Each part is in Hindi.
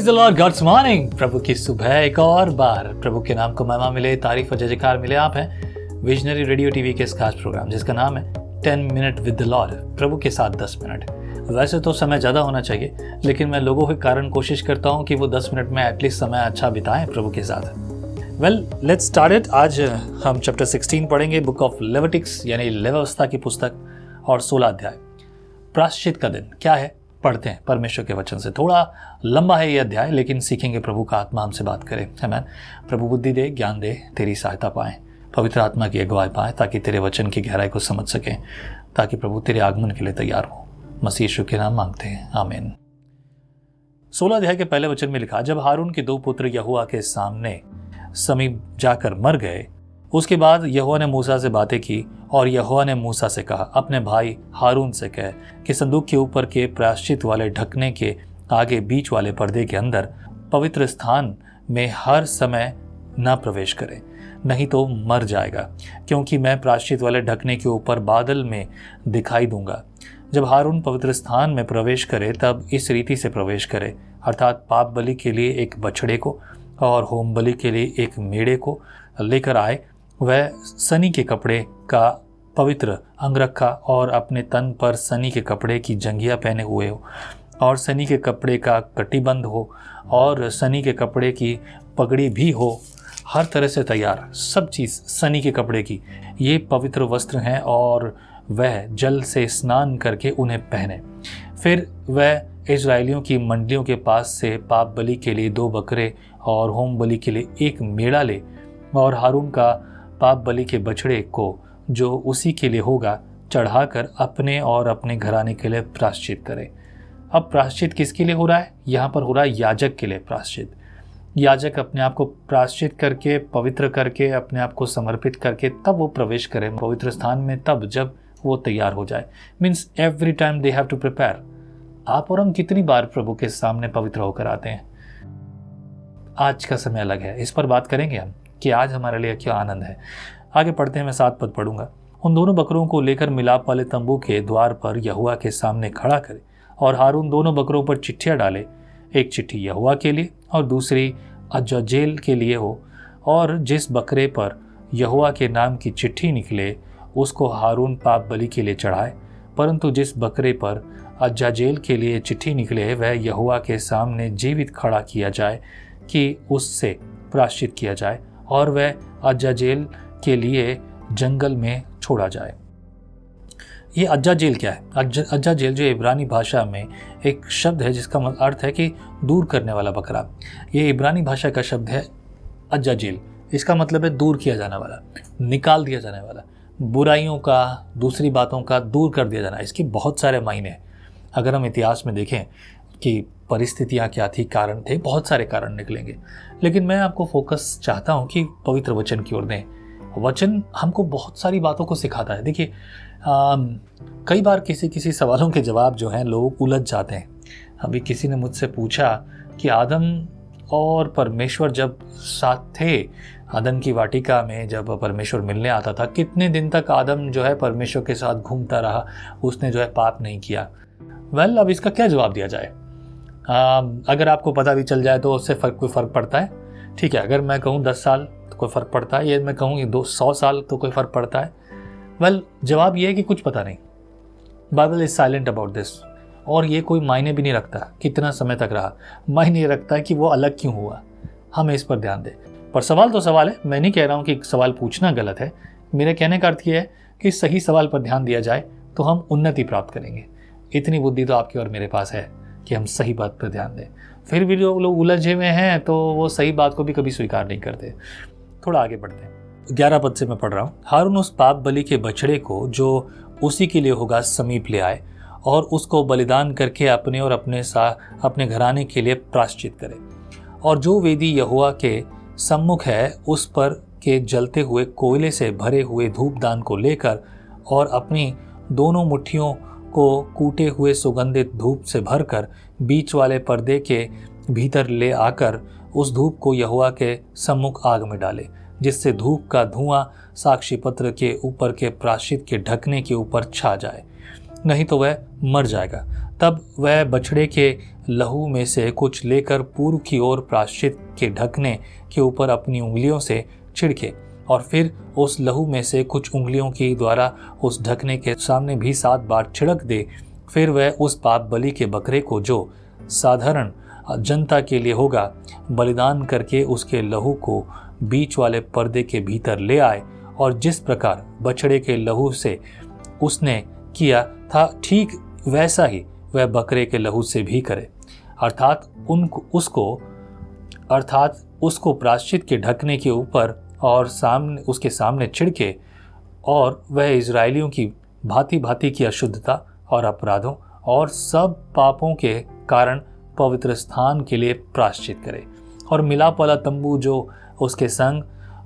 The Lord, God's morning. प्रभु की सुबह एक और बार प्रभु के नाम को महिमा मिले, तारीफ और जय जयकार मिले। आप हैं विजनरी रेडियो टीवी के इस खास प्रोग्राम जिसका नाम है 10 मिनट विद द लॉर्ड, प्रभु के साथ 10 मिनट। वैसे तो समय ज़्यादा होना चाहिए, लेकिन मैं लोगों के कारण कोशिश करता हूँ कि वो 10 मिनट में एटलीस्ट समय अच्छा बिताएं प्रभु के साथ। Well, let's start it. आज हम चैप्टर 16 पढ़ेंगे, बुक ऑफ लेविटिक्स यानी लेव्यवस्था की पुस्तक, और 16 अध्याय। प्रायश्चित का दिन क्या है, पढ़ते हैं परमेश्वर के वचन से। थोड़ा लंबा है ये अध्याय, लेकिन सीखेंगे प्रभु का आत्मा हमसे बात करे। आमीन। प्रभु बुद्धि दे, ज्ञान दे, तेरी सहायता पाएं, पवित्र आत्मा की अगुवाई पाएं, ताकि तेरे वचन की गहराई को समझ सकें, ताकि प्रभु तेरे आगमन के लिए तैयार हो। मसीह यीशु के नाम मांगते हैं, आमीन। 16 अध्याय के पहले वचन में लिखा, जब हारून के 2 पुत्र यहोवा के सामने समीप जाकर मर गए, उसके बाद यहोवा ने मूसा से बातें की, और यहोवा ने मूसा से कहा, अपने भाई हारून से कह कि संदूक के ऊपर के प्रायश्चित वाले ढकने के आगे बीच वाले पर्दे के अंदर पवित्र स्थान में हर समय न प्रवेश करे, नहीं तो मर जाएगा, क्योंकि मैं प्रायश्चित वाले ढकने के ऊपर बादल में दिखाई दूंगा। जब हारून पवित्र स्थान में प्रवेश करे, तब इस रीति से प्रवेश करे, अर्थात पाप बलि के लिए एक बछड़े को और होम बलि के लिए एक मेढ़े को लेकर आए। वह सनी के कपड़े का पवित्र अंगरखा और अपने तन पर सनी के कपड़े की जंघिया पहने हुए हो, और सनी के कपड़े का कटिबंध हो, और सनी के कपड़े की पगड़ी भी हो, हर तरह से तैयार, सब चीज़ सनी के कपड़े की। ये पवित्र वस्त्र हैं, और वह जल से स्नान करके उन्हें पहने। फिर वह इजराइलियों की मंडलियों के पास से पाप बलि के लिए 2 बकरे और होम बलि के लिए 1 मेढ़ा ले, और हारून का पाप बलि के बछड़े को, जो उसी के लिए होगा, चढ़ाकर अपने और अपने घराने के लिए प्रायश्चित करे। अब प्रायश्चित किसके लिए हो रहा है? यहाँ पर हो रहा है याजक के लिए प्रायश्चित। याजक अपने आप को प्रायश्चित करके, पवित्र करके, अपने आप को समर्पित करके तब वो प्रवेश करें पवित्र स्थान में, तब जब वो तैयार हो जाए। Means every time they have to prepare. आप और हम कितनी बार प्रभु के सामने पवित्र होकर आते हैं? आज का समय अलग है, इस पर बात करेंगे हम कि आज हमारे लिए क्या आनंद है। आगे पढ़ते हैं, मैं 7 पद पढ़ूंगा। उन दोनों बकरों को लेकर मिलाप वाले तंबू के द्वार पर यहोवा के सामने खड़ा करे, और हारून दोनों बकरों पर चिट्ठियां डाले, एक चिट्ठी यहोवा के लिए और दूसरी अजाजेल के लिए हो। और जिस बकरे पर यहोवा के नाम की चिट्ठी निकले, उसको हारून पाप बलि के लिए चढ़ाए, परंतु जिस बकरे पर अजाजेल के लिए चिट्ठी निकले, वह यहोवा के सामने जीवित खड़ा किया जाए कि उससे प्रायश्चित किया जाए, और वह अजाजेल के लिए जंगल में छोड़ा जाए। ये अजाजेल क्या है? अजाजेल जो इब्रानी भाषा में एक शब्द है जिसका अर्थ है कि दूर करने वाला बकरा। ये इब्रानी भाषा का शब्द है अजाजेल। इसका मतलब है दूर किया जाने वाला, निकाल दिया जाने वाला, बुराइयों का, दूसरी बातों का दूर कर दिया जाना। इसके बहुत सारे मायने हैं। अगर हम इतिहास में देखें कि परिस्थितियाँ क्या थी, कारण थे, बहुत सारे कारण निकलेंगे, लेकिन मैं आपको फोकस चाहता हूँ कि पवित्र वचन की ओर दें। वचन हमको बहुत सारी बातों को सिखाता है। देखिए, कई बार किसी सवालों के जवाब जो हैं लोग उलझ जाते हैं। अभी किसी ने मुझसे पूछा कि आदम और परमेश्वर जब साथ थे, आदम की वाटिका में जब परमेश्वर मिलने आता था, कितने दिन तक आदम जो है परमेश्वर के साथ घूमता रहा, उसने जो है पाप नहीं किया। वेल, अब इसका क्या जवाब दिया जाए? अगर आपको पता भी चल जाए तो उससे कोई फ़र्क पड़ता है? ठीक है, अगर मैं कहूँ 10 साल तो कोई फ़र्क पड़ता है, या मैं कहूँ 100 साल तो कोई फ़र्क पड़ता है? वेल, जवाब ये है कि कुछ पता नहीं। Bible is silent about this. और ये कोई मायने भी नहीं रखता कितना समय तक रहा, मायने रखता है कि वो अलग क्यों हुआ। हमें इस पर ध्यान दें। पर सवाल तो सवाल है, मैं नहीं कह रहा हूँ कि सवाल पूछना गलत है। मेरे कहने का अर्थ ये है कि सही सवाल पर ध्यान दिया जाए तो हम उन्नति प्राप्त करेंगे। इतनी बुद्धि तो आपकी और मेरे पास है कि हम सही बात पर ध्यान दें। फिर भी जो लोग उलझे हुए हैं तो वो सही बात को भी कभी स्वीकार नहीं करते। थोड़ा आगे बढ़ते हैं। 11 पद से मैं पढ़ रहा हूँ। हारून उस पाप बलि के बछड़े को, जो उसी के लिए होगा, समीप ले आए, और उसको बलिदान करके अपने और अपने घराने के लिए प्रायश्चित करे। और जो वेदी यहोवा के सम्मुख है, उस पर के जलते हुए कोयले से भरे हुए धूपदान को लेकर, और अपनी दोनों मुट्ठियों को कूटे हुए सुगंधित धूप से भरकर बीच वाले पर्दे के भीतर ले आकर उस धूप को यहोवा के सम्मुख आग में डाले, जिससे धूप का धुआं साक्षी पत्र के ऊपर के प्रायश्चित के ढकने के ऊपर छा जाए, नहीं तो वह मर जाएगा। तब वह बछड़े के लहू में से कुछ लेकर पूर्व की ओर प्रायश्चित के ढकने के ऊपर अपनी उंगलियों से छिड़के और फिर उस लहू में से कुछ उंगलियों के द्वारा उस ढकने के सामने भी 7 बार छिड़क दे। फिर वह उस पाप बलि के बकरे को जो साधारण जनता के लिए होगा बलिदान करके उसके लहू को बीच वाले पर्दे के भीतर ले आए और जिस प्रकार बछड़े के लहू से उसने किया था ठीक वैसा ही वह बकरे के लहू से भी करे, अर्थात उसको प्रायश्चित के ढकने के ऊपर और उसके सामने छिड़के और वह इजरायलियों की भांति भांति की अशुद्धता और अपराधों और सब पापों के कारण पवित्र स्थान के लिए प्रायश्चित करे और मिलाप वाला तंबू जो उसके संग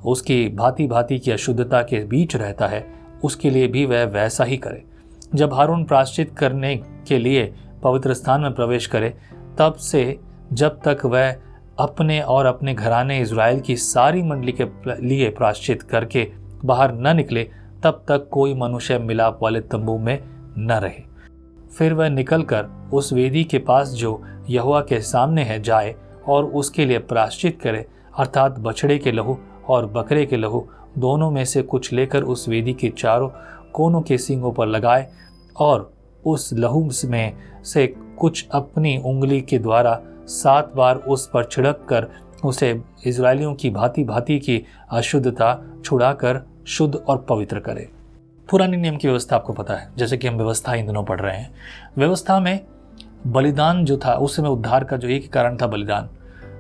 उसकी भांति भांति की अशुद्धता के बीच रहता है उसके लिए भी वह वैसा ही करे। जब हारून प्रायश्चित करने के लिए पवित्र स्थान में प्रवेश करे तब से जब तक वह अपने और अपने घराने इज़राइल की सारी मंडली के लिए प्रायश्चित करके बाहर न निकले तब तक कोई मनुष्य मिलाप वाले तंबू में न रहे। फिर वह निकलकर उस वेदी के पास जो यहोवा के सामने है जाए और उसके लिए प्रायश्चित करे, अर्थात बछड़े के लहू और बकरे के लहू दोनों में से कुछ लेकर उस वेदी के चारों कोनों के सींगों पर लगाए और उस लहू में से कुछ अपनी उंगली के द्वारा 7 बार उस पर छिड़क कर उसे इजरायलियों की भांति भांति की अशुद्धता छुड़ाकर शुद्ध और पवित्र करे। पुराने नियम की व्यवस्था आपको पता है, जैसे कि हम व्यवस्था इन दिनों पढ़ रहे हैं। व्यवस्था में बलिदान जो था उस समय उद्धार का जो एक ही कारण था बलिदान,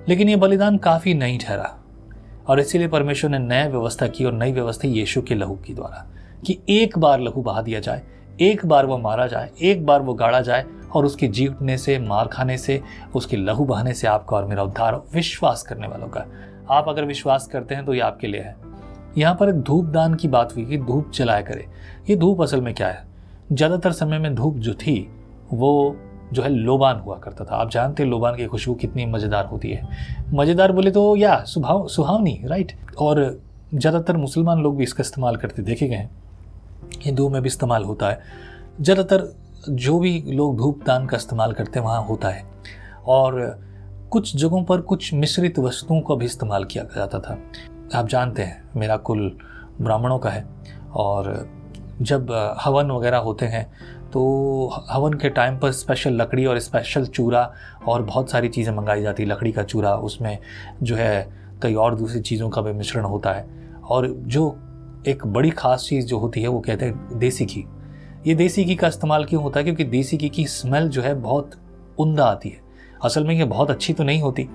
लेकिन ये बलिदान काफ़ी नहीं ठहरा और इसीलिए परमेश्वर ने नया व्यवस्था की और नई व्यवस्था यीशु के लहू के द्वारा कि एक बार लहू बहा दिया जाए, एक बार वो मारा जाए, एक बार वो गाड़ा जाए और उसके जीवने से, मार खाने से, उसके लहू बहाने से आपका और मेरा उद्धार हो। विश्वास करने वालों का, आप अगर विश्वास करते हैं तो ये आपके लिए है। यहाँ पर एक धूप दान की बात हुई कि धूप जलाया करे। ये धूप असल में क्या है? ज़्यादातर समय में धूप जो थी वो जो है लोबान हुआ करता था। आप जानते हैं लोबान की खुशबू कितनी मज़ेदार होती है। मज़ेदार बोले तो या सुहावनी, राइट। और ज़्यादातर मुसलमान लोग भी इसका इस्तेमाल करते देखे गए हैं, हिंदुओं में भी इस्तेमाल होता है। ज़्यादातर जो भी लोग धूप दान का इस्तेमाल करते हैं वहाँ होता है और कुछ जगहों पर कुछ मिश्रित वस्तुओं का भी इस्तेमाल किया जाता था। आप जानते हैं मेरा कुल ब्राह्मणों का है और जब हवन वगैरह होते हैं तो हवन के टाइम पर स्पेशल लकड़ी और स्पेशल चूरा और बहुत सारी चीज़ें मंगाई जाती। लकड़ी का चूरा, उसमें जो है कई और दूसरी चीज़ों का भी मिश्रण होता है और जो एक बड़ी ख़ास चीज़ जो होती है वो कहते हैं देसी घी। ये देसी घी का इस्तेमाल क्यों होता है? क्योंकि देसी घी की स्मेल जो है बहुत उम्दा आती है। असल में ये बहुत अच्छी तो नहीं होती,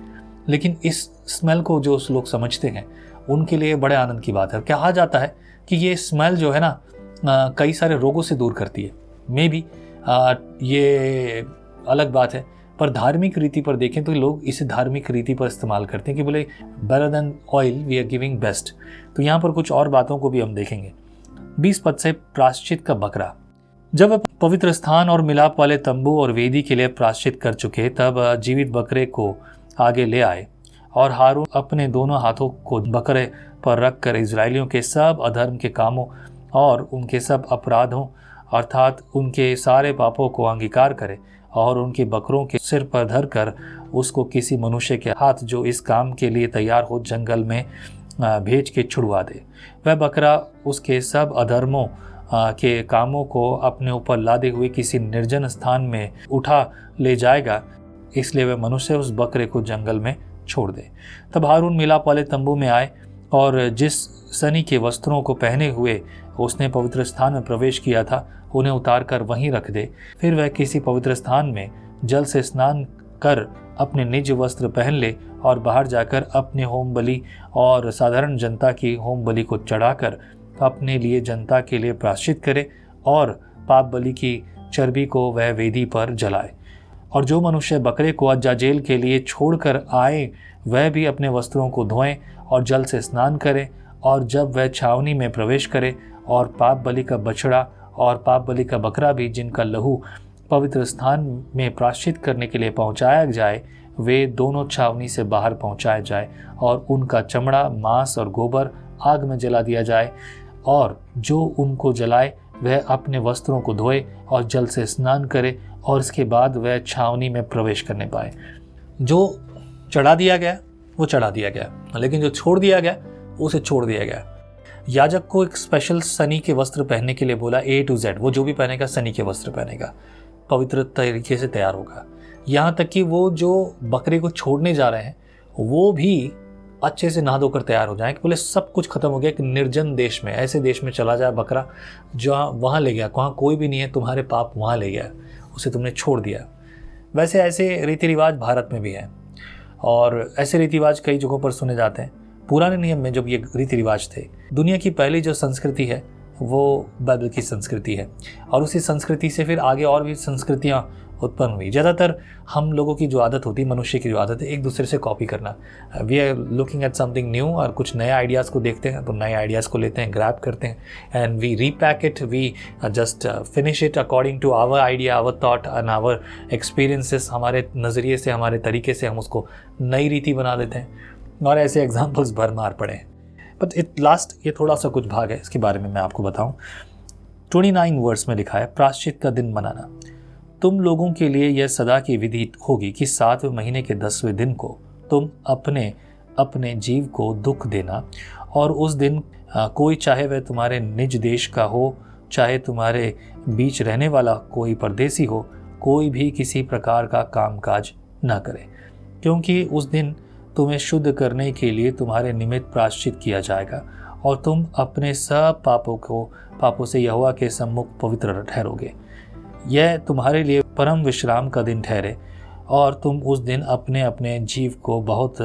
लेकिन इस स्मेल को जो लोग समझते हैं उनके लिए बड़े आनंद की बात है। कहा जाता है कि ये स्मेल जो है ना कई सारे रोगों से दूर करती है। मे बी ये अलग बात है, पर धार्मिक रीति पर देखें तो लोग इसे धार्मिक रीति पर इस्तेमाल करते हैं कि बोले better than all we are giving best. तो यहाँ पर कुछ और बातों को भी हम देखेंगे। 20 पद से प्रायश्चित का बकरा। जब वह पवित्र स्थान और मिलाप वाले तंबू और वेदी के लिए प्रायश्चित कर चुके तब जीवित बकरे को आगे ले आए और हारून अपने दोनों हाथों को बकरे पर रखकर इजरायलियों के सब अधर्म के कामों और उनके सब अपराधों अर्थात उनके सारे पापों को अंगीकार करे और उनके बकरों के सिर पर धर कर उसको किसी मनुष्य के हाथ जो इस काम के लिए तैयार हो जंगल में भेज के छुड़वा दे। वह बकरा उसके सब अधर्मों के कामों को अपने ऊपर लादे हुए किसी निर्जन स्थान में उठा ले जाएगा, इसलिए वह मनुष्य उस बकरे को जंगल में छोड़ दे। तब हारून मिलाप वाले तंबू में आए और जिस सनी के वस्त्रों को पहने हुए उसने पवित्र स्थान में प्रवेश किया था उन्हें उतार कर वहीं रख दे। फिर वह किसी पवित्र स्थान में जल से स्नान कर अपने निज वस्त्र पहन ले और बाहर जाकर अपने होम बलि और साधारण जनता की होम बलि को चढ़ाकर अपने लिए जनता के लिए प्रायश्चित करे और पाप बलि की चर्बी को वह वेदी पर जलाए। और जो मनुष्य बकरे को अजाजेल के लिए छोड़कर आए वह भी अपने वस्त्रों को धोएं और जल से स्नान करे और जब वह छावनी में प्रवेश करे और पाप बलि का बछड़ा और पाप बलि का बकरा भी जिनका लहू पवित्र स्थान में प्रायश्चित करने के लिए पहुंचाया जाए वे दोनों छावनी से बाहर पहुंचाए जाए और उनका चमड़ा, मांस और गोबर आग में जला दिया जाए और जो उनको जलाए वह अपने वस्त्रों को धोए और जल से स्नान करे और इसके बाद वह छावनी में प्रवेश करने पाए। जो चढ़ा दिया गया वो चढ़ा दिया गया, लेकिन जो छोड़ दिया गया उसे छोड़ दिया गया। याजक को एक स्पेशल सनी के वस्त्र पहनने के लिए बोला, A to Z, वो जो भी पहनेगा सनी के वस्त्र पहनेगा, पवित्र तरीके से तैयार होगा। यहाँ तक कि वो जो बकरे को छोड़ने जा रहे हैं वो भी अच्छे से नहा धोकर तैयार हो जाए कि बोले सब कुछ खत्म हो गया। एक निर्जन देश में, ऐसे देश में चला जाए बकरा जहाँ वहाँ ले गया, वहाँ कोई भी नहीं है, तुम्हारे पाप वहाँ ले गया, उसे तुमने छोड़ दिया। वैसे ऐसे रीति रिवाज भारत में भी हैं और ऐसे रीति रिवाज कई जगहों पर सुने जाते हैं। पुराने नियम में जब ये रीति रिवाज थे, दुनिया की पहली जो संस्कृति है वो बाइबल की संस्कृति है और उसी संस्कृति से फिर आगे और भी संस्कृतियाँ उत्पन्न हुई। ज़्यादातर हम लोगों की जो आदत होती है, मनुष्य की जो आदत है, एक दूसरे से कॉपी करना। We are looking at something new और कुछ नए आइडियाज़ को देखते हैं तो नए आइडियाज़ को लेते हैं, ग्रैब करते हैं and we repack it, we just finish it according to our idea, our thought and our experiences. हमारे नज़रिए से, हमारे तरीके से हम उसको नई रीति बना देते हैं और ऐसे एग्जाम्पल्स भरमार पड़े हैं। बट ये थोड़ा सा कुछ भाग है, इसके बारे में मैं आपको बताऊँ। 29 वर्स में लिखा है, प्रायश्चित का दिन मनाना। तुम लोगों के लिए यह सदा की विधि होगी कि 7वें महीने के 10वें दिन को तुम अपने अपने जीव को दुख देना और उस दिन कोई, चाहे वह तुम्हारे निज देश का हो, चाहे तुम्हारे बीच रहने वाला कोई परदेसी हो, कोई भी किसी प्रकार का कामकाज न करे, क्योंकि उस दिन तुम्हें शुद्ध करने के लिए तुम्हारे निमित्त प्रायश्चित किया जाएगा और तुम अपने सब पापों से यहोवा के सम्मुख पवित्र ठहरोगे। यह तुम्हारे लिए परम विश्राम का दिन ठहरे और तुम उस दिन अपने अपने जीव को बहुत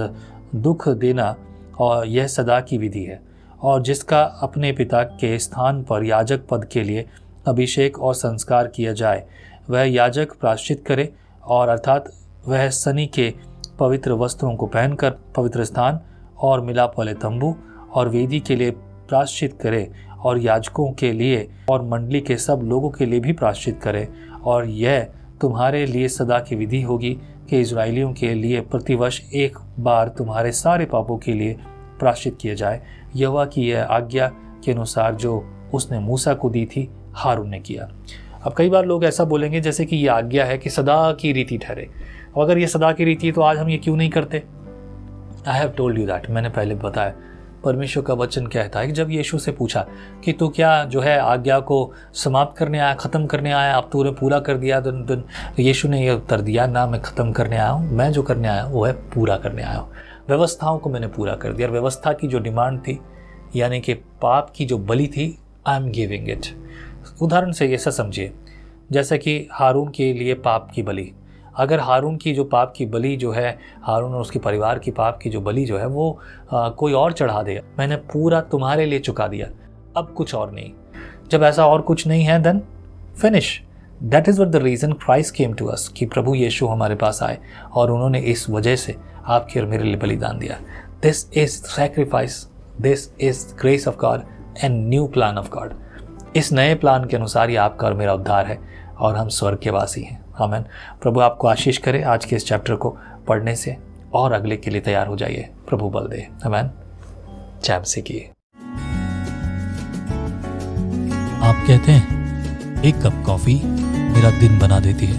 दुख देना, और यह सदा की विधि है। और जिसका अपने पिता के स्थान पर याजक पद के लिए अभिषेक और संस्कार किया जाए, वह याजक प्रायश्चित करे, और अर्थात वह सनी के पवित्र वस्त्रों को पहनकर पवित्र स्थान और मिलाप वाले तंबू और वेदी के लिए प्रायश्चित करे और याजकों के लिए और मंडली के सब लोगों के लिए भी प्रायश्चित करे। और यह तुम्हारे लिए सदा की विधि होगी कि इजराइलियों के लिए प्रतिवर्ष एक बार तुम्हारे सारे पापों के लिए प्रायश्चित किया जाए, यहोवा की यह आज्ञा के अनुसार जो उसने मूसा को दी थी, हारून ने किया। अब कई बार लोग ऐसा बोलेंगे जैसे कि ये आज्ञा है कि सदा की रीति ठहरे, और अगर ये सदा की रीति है तो आज हम ये क्यों नहीं करते। I have told you that, मैंने पहले बताया परमेश्वर का वचन कहता है कि जब यीशु से पूछा कि तू क्या जो है आज्ञा को समाप्त करने आया, ख़त्म करने आया, अब तूने पूरा कर दिया, तो यीशु ने यह उत्तर दिया, ना मैं ख़त्म करने आया हूँ, मैं जो करने आया हूँ वो है पूरा करने आया हूँ। व्यवस्थाओं को मैंने पूरा कर दिया और व्यवस्था की जो डिमांड थी, यानी कि पाप की जो बलि थी, आई एम गिविंग इट। उदाहरण से ऐसा समझिए जैसे कि हारून के लिए पाप की बलि, अगर हारून की जो पाप की बलि जो है, हारून और उसके परिवार की पाप की जो बलि जो है वो कोई और चढ़ा दे, मैंने पूरा तुम्हारे लिए चुका दिया, अब कुछ और नहीं। जब ऐसा और कुछ नहीं है, then finish. That is what the reason Christ came to us, कि प्रभु यीशु हमारे पास आए और उन्होंने इस वजह से आपके और मेरे लिए बलिदान दिया। This is sacrifice, this is grace of God and new plan of God. इस नए प्लान के अनुसार ही आपका और मेरा उद्धार है और हम स्वर्ग के वासी हैं। आमीन। प्रभु आपको आशीष करे आज के इस चैप्टर को पढ़ने से, और अगले के लिए तैयार हो जाइए। प्रभु बल दे। आमीन। जय से किए। आप कहते हैं एक कप कॉफी मेरा दिन बना देती है,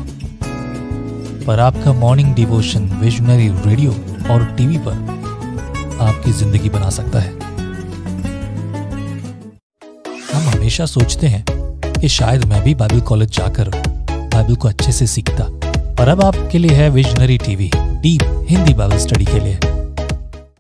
पर आपका मॉर्निंग डिवोशन विजनरी रेडियो और टीवी पर आपकी जिंदगी बना सकता है। हम हमेशा सोचते हैं कि शायद मैं भी बाइबल कॉलेज जाकर बाइबल को अच्छे से सीखता, पर अब आपके लिए है visionary TV, deep Hindi Bible study के लिए।